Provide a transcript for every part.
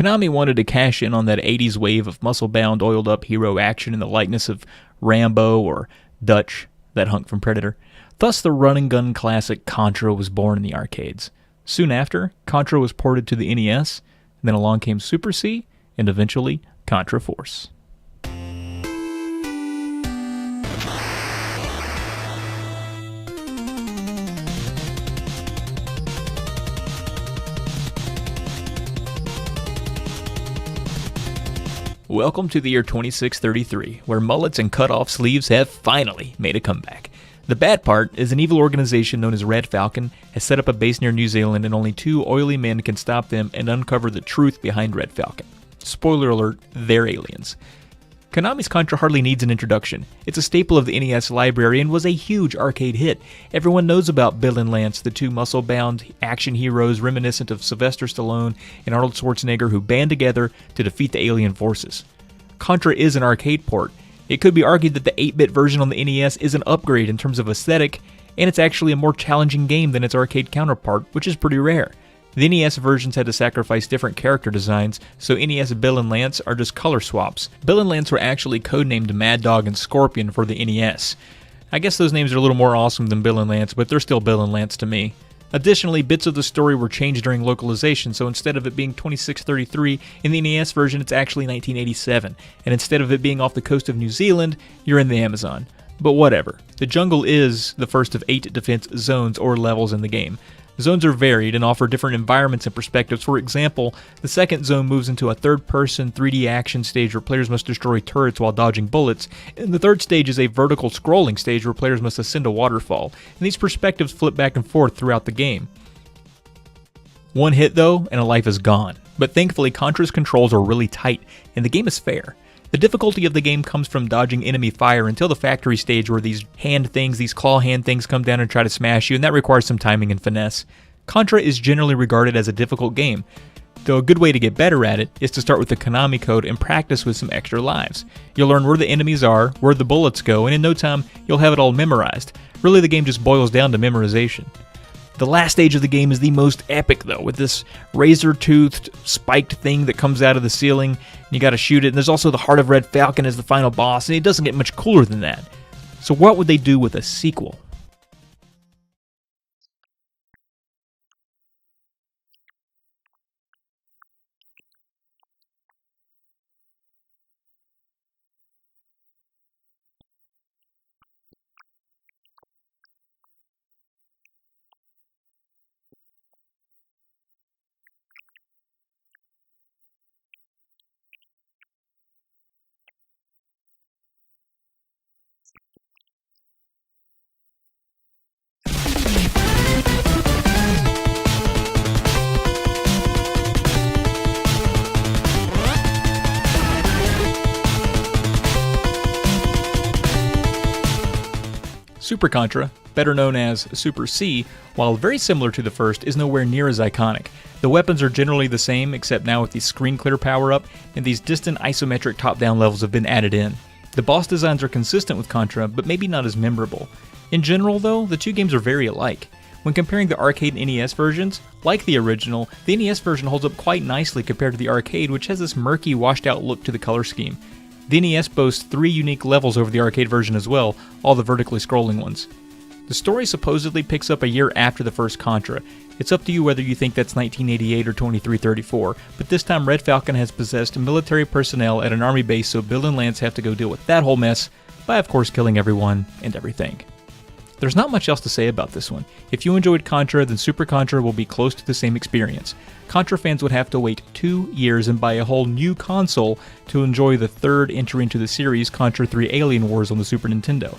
Konami wanted to cash in on that 80s wave of muscle-bound, oiled-up hero action in the likeness of Rambo or Dutch, that hunk from Predator. Thus, the run-and-gun classic Contra was born in the arcades. Soon after, Contra was ported to the NES, and then along came Super C, and eventually Contra Force. Welcome to the year 2633, where mullets and cut-off sleeves have finally made a comeback. The bad part is an evil organization known as Red Falcon has set up a base near New Zealand, and only two oily men can stop them and uncover the truth behind Red Falcon. Spoiler alert, they're aliens. Konami's Contra hardly needs an introduction. It's a staple of the NES library and was a huge arcade hit. Everyone knows about Bill and Lance, the two muscle-bound action heroes reminiscent of Sylvester Stallone and Arnold Schwarzenegger who band together to defeat the alien forces. Contra is an arcade port. It could be argued that the 8-bit version on the NES is an upgrade in terms of aesthetic, and it's actually a more challenging game than its arcade counterpart, which is pretty rare. The NES versions had to sacrifice different character designs, so NES Bill and Lance are just color swaps. Bill and Lance were actually codenamed Mad Dog and Scorpion for the NES. I guess those names are a little more awesome than Bill and Lance, but they're still Bill and Lance to me. Additionally, bits of the story were changed during localization, so instead of it being 2633, in the NES version it's actually 1987, and instead of it being off the coast of New Zealand, you're in the Amazon. But whatever. The jungle is the first of 8 defense zones or levels in the game. Zones are varied and offer different environments and perspectives. For example, the second zone moves into a third-person 3D action stage where players must destroy turrets while dodging bullets, and the third stage is a vertical scrolling stage where players must ascend a waterfall, and these perspectives flip back and forth throughout the game. One hit though, and a life is gone. But thankfully, Contra's controls are really tight, and the game is fair. The difficulty of the game comes from dodging enemy fire until the factory stage where these claw hand things come down and try to smash you, and that requires some timing and finesse. Contra is generally regarded as a difficult game, though a good way to get better at it is to start with the Konami code and practice with some extra lives. You'll learn where the enemies are, where the bullets go, and in no time you'll have it all memorized. Really, the game just boils down to memorization. The last stage of the game is the most epic though, with this razor-toothed, spiked thing that comes out of the ceiling, and you gotta shoot it, and there's also the Heart of Red Falcon as the final boss, and it doesn't get much cooler than that. So what would they do with a sequel? Super Contra, better known as Super C, while very similar to the first, is nowhere near as iconic. The weapons are generally the same, except now with the screen clear power-up, and these distant isometric top-down levels have been added in. The boss designs are consistent with Contra, but maybe not as memorable. In general, though, the two games are very alike. When comparing the arcade and NES versions, like the original, the NES version holds up quite nicely compared to the arcade, which has this murky, washed-out look to the color scheme. The NES boasts 3 unique levels over the arcade version as well, all the vertically scrolling ones. The story supposedly picks up a year after the first Contra. It's up to you whether you think that's 1988 or 2334, but this time Red Falcon has possessed military personnel at an army base, so Bill and Lance have to go deal with that whole mess by of course killing everyone and everything. There's not much else to say about this one. If you enjoyed Contra, then Super Contra will be close to the same experience. Contra fans would have to wait 2 years and buy a whole new console to enjoy the third entry into the series, Contra 3 Alien Wars on the Super Nintendo.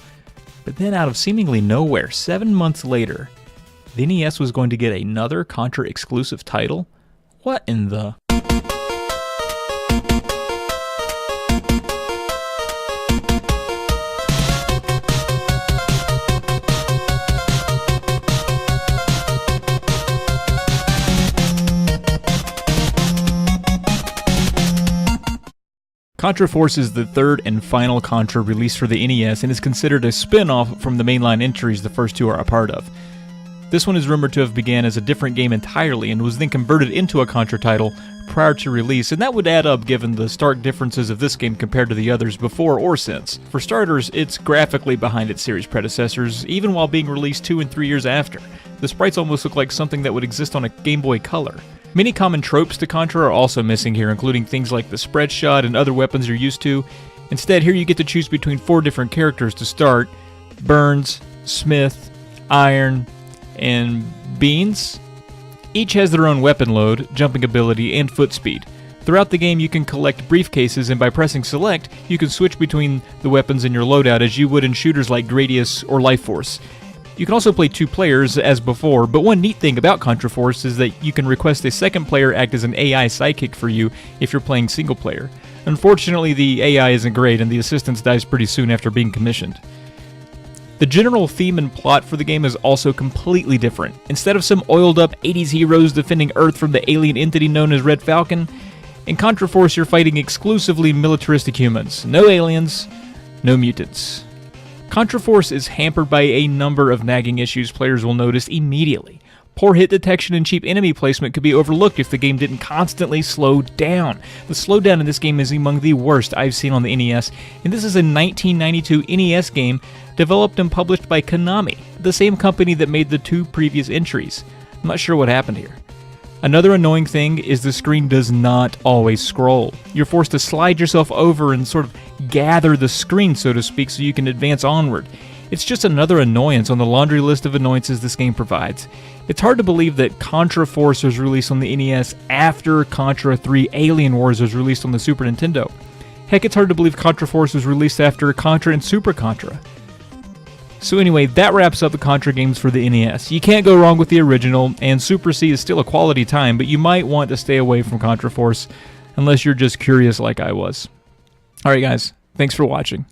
But then out of seemingly nowhere, 7 months later, the NES was going to get another Contra exclusive title? What in the... Contra Force is the third and final Contra released for the NES and is considered a spin-off from the mainline entries the first two are a part of. This one is rumored to have began as a different game entirely and was then converted into a Contra title prior to release, and that would add up given the stark differences of this game compared to the others before or since. For starters, it's graphically behind its series predecessors, even while being released 2 and 3 years after. The sprites almost look like something that would exist on a Game Boy Color. Many common tropes to Contra are also missing here, including things like the spread shot and other weapons you're used to. Instead, here you get to choose between 4 different characters to start: Burns, Smith, Iron, and Beans. Each has their own weapon load, jumping ability, and foot speed. Throughout the game, you can collect briefcases, and by pressing select, you can switch between the weapons in your loadout as you would in shooters like Gradius or Life Force. You can also play 2 players as before, but one neat thing about Contra Force is that you can request a second player act as an AI sidekick for you if you're playing single player. Unfortunately, the AI isn't great, and the assistant dies pretty soon after being commissioned. The general theme and plot for the game is also completely different. Instead of some oiled-up 80s heroes defending Earth from the alien entity known as Red Falcon, in Contra Force you're fighting exclusively militaristic humans. No aliens, no mutants. Contra Force is hampered by a number of nagging issues players will notice immediately. Poor hit detection and cheap enemy placement could be overlooked if the game didn't constantly slow down. The slowdown in this game is among the worst I've seen on the NES, and this is a 1992 NES game developed and published by Konami, the same company that made the 2 previous entries. I'm not sure what happened here. Another annoying thing is the screen does not always scroll. You're forced to slide yourself over and sort of gather the screen, so to speak, so you can advance onward. It's just another annoyance on the laundry list of annoyances this game provides. It's hard to believe that Contra Force was released on the NES after Contra 3 Alien Wars was released on the Super Nintendo. Heck, it's hard to believe Contra Force was released after Contra and Super Contra. So anyway, that wraps up the Contra games for the NES. You can't go wrong with the original, and Super C is still a quality time, but you might want to stay away from Contra Force unless you're just curious like I was. Alright guys, thanks for watching.